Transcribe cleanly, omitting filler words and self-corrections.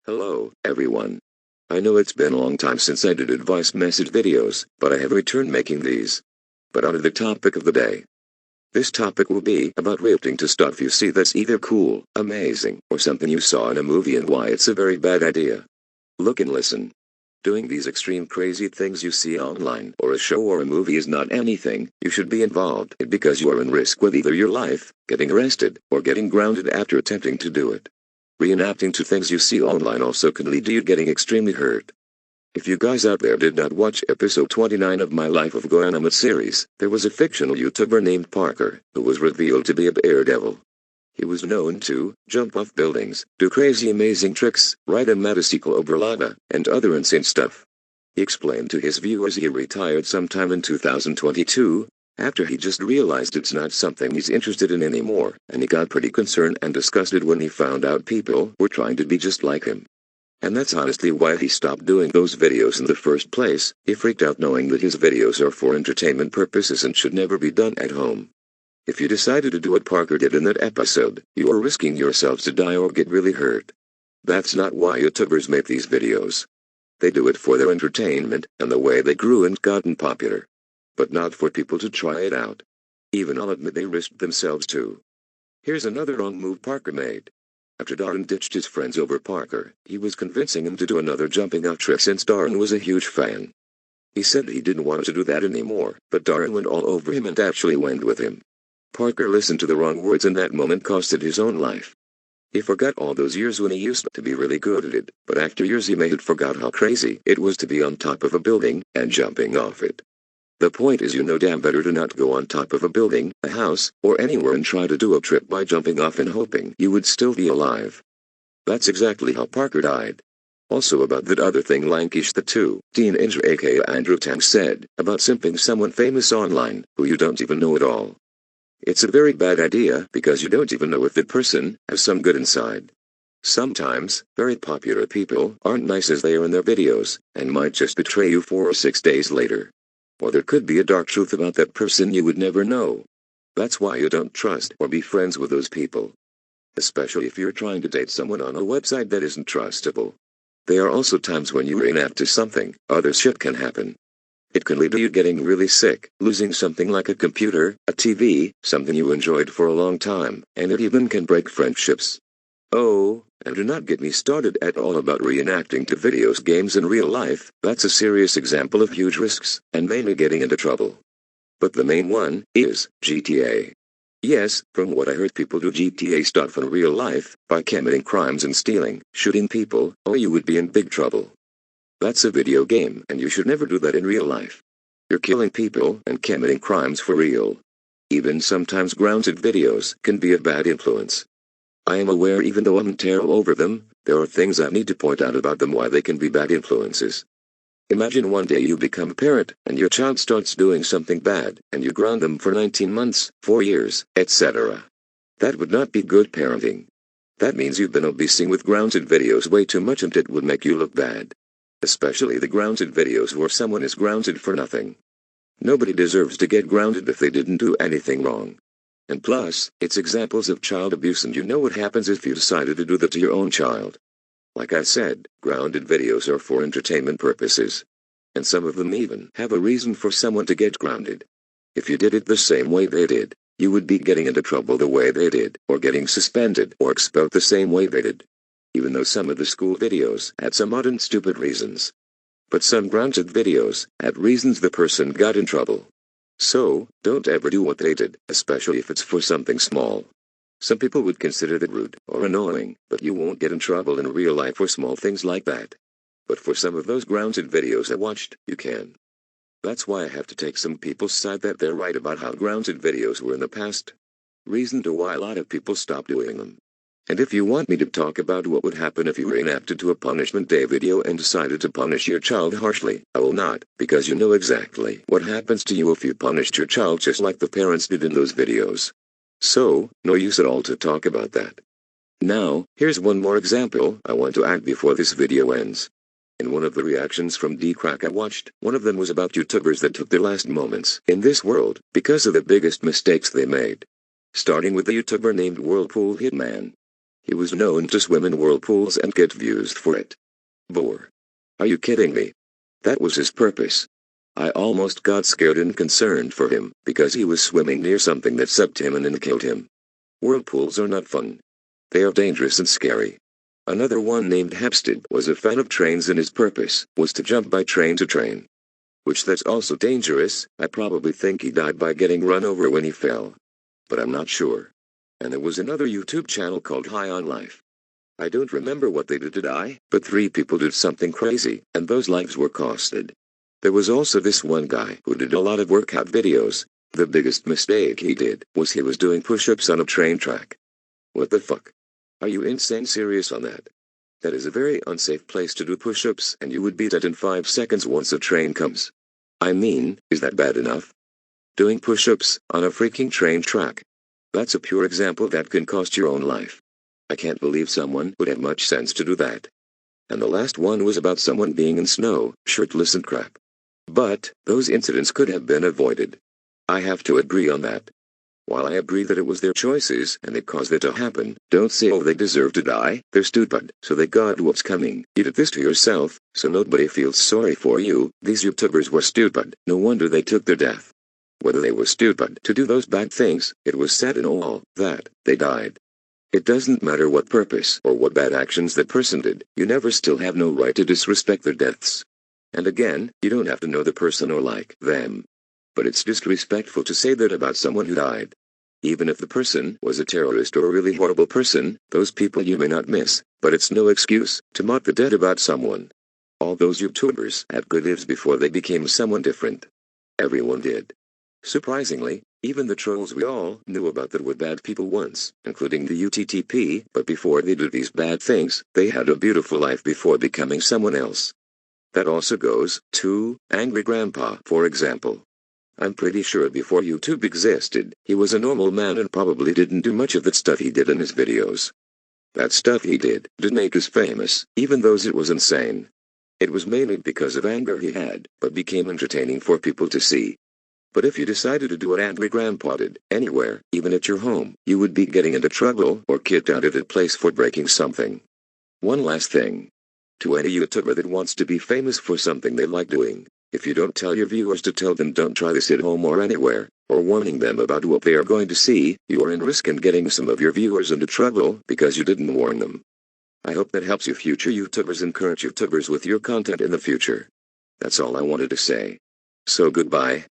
Hello, everyone. I know it's been a long time since I did advice message videos, but I have returned making these. But on to the topic of the day. This topic will be about reacting to stuff you see that's either cool, amazing, or something you saw in a movie and why it's a very bad idea. Look and listen. Doing these extreme crazy things you see online or a show or a movie is not anything you should be involved in because you are in risk with either your life, getting arrested, or getting grounded after attempting to do it. Reenacting to things you see online also can lead to you getting extremely hurt. If you guys out there did not watch episode 29 of my Life of Goanamut series, there was a fictional YouTuber named Parker, who was revealed to be a daredevil. He was known to jump off buildings, do crazy amazing tricks, ride a motorcycle over lava, and other insane stuff. He explained to his viewers he retired sometime in 2022, after he just realized it's not something he's interested in anymore, and he got pretty concerned and disgusted when he found out people were trying to be just like him. And that's honestly why he stopped doing those videos in the first place. He freaked out knowing that his videos are for entertainment purposes and should never be done at home. If you decided to do what Parker did in that episode, you are risking yourselves to die or get really hurt. That's not why YouTubers make these videos. They do it for their entertainment, and the way they grew and gotten popular. But not for people to try it out. Even I'll admit they risked themselves too. Here's another wrong move Parker made. After Darren ditched his friends over Parker, he was convincing him to do another jumping out trick since Darren was a huge fan. He said he didn't want to do that anymore, but Darren went all over him and actually went with him. Parker listened to the wrong words and that moment costed his own life. He forgot all those years when he used to be really good at it, but after years he may have forgot how crazy it was to be on top of a building and jumping off it. The point is you know damn better to not go on top of a building, a house, or anywhere and try to do a trip by jumping off and hoping you would still be alive. That's exactly how Parker died. Also about that other thing Lankish the 2, teenager aka Andrew Tang said, about simping someone famous online, who you don't even know at all. It's a very bad idea because you don't even know if that person has some good inside. Sometimes, very popular people aren't nice as they are in their videos, and might just betray you 4 or 6 days later. Or there could be a dark truth about that person you would never know. That's why you don't trust or be friends with those people. Especially if you're trying to date someone on a website that isn't trustable. There are also times when you reenact to something, other shit can happen. It can lead to you getting really sick, losing something like a computer, a TV, something you enjoyed for a long time, and it even can break friendships. Oh, and do not get me started at all about reenacting to videos games in real life. That's a serious example of huge risks, and mainly getting into trouble. But the main one is GTA. Yes, from what I heard people do GTA stuff in real life, by committing crimes and stealing, shooting people, or you would be in big trouble. That's a video game and you should never do that in real life. You're killing people and committing crimes for real. Even sometimes grounded videos can be a bad influence. I am aware even though I'm terrible over them, there are things I need to point out about them why they can be bad influences. Imagine one day you become a parent, and your child starts doing something bad, and you ground them for 19 months, 4 years, etc. That would not be good parenting. That means you've been obsessing with grounded videos way too much and it would make you look bad. Especially the grounded videos where someone is grounded for nothing. Nobody deserves to get grounded if they didn't do anything wrong. And plus, it's examples of child abuse and you know what happens if you decided to do that to your own child. Like I said, grounded videos are for entertainment purposes. And some of them even have a reason for someone to get grounded. If you did it the same way they did, you would be getting into trouble the way they did, or getting suspended or expelled the same way they did. Even though some of the school videos had some odd and stupid reasons. But some grounded videos had reasons the person got in trouble. So, don't ever do what they did, especially if it's for something small. Some people would consider that rude or annoying, but you won't get in trouble in real life for small things like that. But for some of those grounded videos I watched, you can. That's why I have to take some people's side that they're right about how grounded videos were in the past. Reason to why a lot of people stopped doing them. And if you want me to talk about what would happen if you reenacted to a Punishment Day video and decided to punish your child harshly, I will not, because you know exactly what happens to you if you punished your child just like the parents did in those videos. So, no use at all to talk about that. Now, here's one more example I want to add before this video ends. In one of the reactions from D-Crack I watched, one of them was about YouTubers that took their last moments in this world because of the biggest mistakes they made. Starting with the YouTuber named Whirlpool Hitman. He was known to swim in whirlpools and get views for it. Bore. Are you kidding me? That was his purpose. I almost got scared and concerned for him, because he was swimming near something that sucked him in and killed him. Whirlpools are not fun. They are dangerous and scary. Another one named Hempstead was a fan of trains and his purpose was to jump by train to train. Which that's also dangerous. I probably think he died by getting run over when he fell. But I'm not sure. And there was another YouTube channel called High on Life. I don't remember what they did to die, but 3 people did something crazy, and those lives were costed. There was also this one guy who did a lot of workout videos. The biggest mistake he did was he was doing push-ups on a train track. What the fuck? Are you insane serious on that? That is a very unsafe place to do push-ups, and you would be dead in 5 seconds once a train comes. I mean, is that bad enough? Doing push-ups on a freaking train track. That's a pure example that can cost your own life. I can't believe someone would have much sense to do that. And the last one was about someone being in snow, shirtless and crap. But, those incidents could have been avoided. I have to agree on that. While I agree that it was their choices and they caused it to happen, don't say oh they deserve to die, they're stupid, so they got what's coming. You did this to yourself, so nobody feels sorry for you. These YouTubers were stupid, no wonder they took their death. Whether they were stupid to do those bad things, it was said in all that they died. It doesn't matter what purpose or what bad actions that person did, you never still have no right to disrespect their deaths. And again, you don't have to know the person or like them. But it's disrespectful to say that about someone who died. Even if the person was a terrorist or a really horrible person, those people you may not miss, but it's no excuse to mock the dead about someone. All those YouTubers had good lives before they became someone different. Everyone did. Surprisingly, even the trolls we all knew about that were bad people once, including the UTTP, but before they did these bad things, they had a beautiful life before becoming someone else. That also goes to Angry Grandpa, for example. I'm pretty sure before YouTube existed, he was a normal man and probably didn't do much of that stuff he did in his videos. That stuff he did make us famous, even though it was insane. It was mainly because of anger he had, but became entertaining for people to see. But if you decided to do what Angry Grandpa did, anywhere, even at your home, you would be getting into trouble or kicked out of that place for breaking something. One last thing. To any YouTuber that wants to be famous for something they like doing, if you don't tell your viewers to tell them don't try this at home or anywhere, or warning them about what they are going to see, you are in risk in getting some of your viewers into trouble because you didn't warn them. I hope that helps you future YouTubers and current YouTubers with your content in the future. That's all I wanted to say. So goodbye.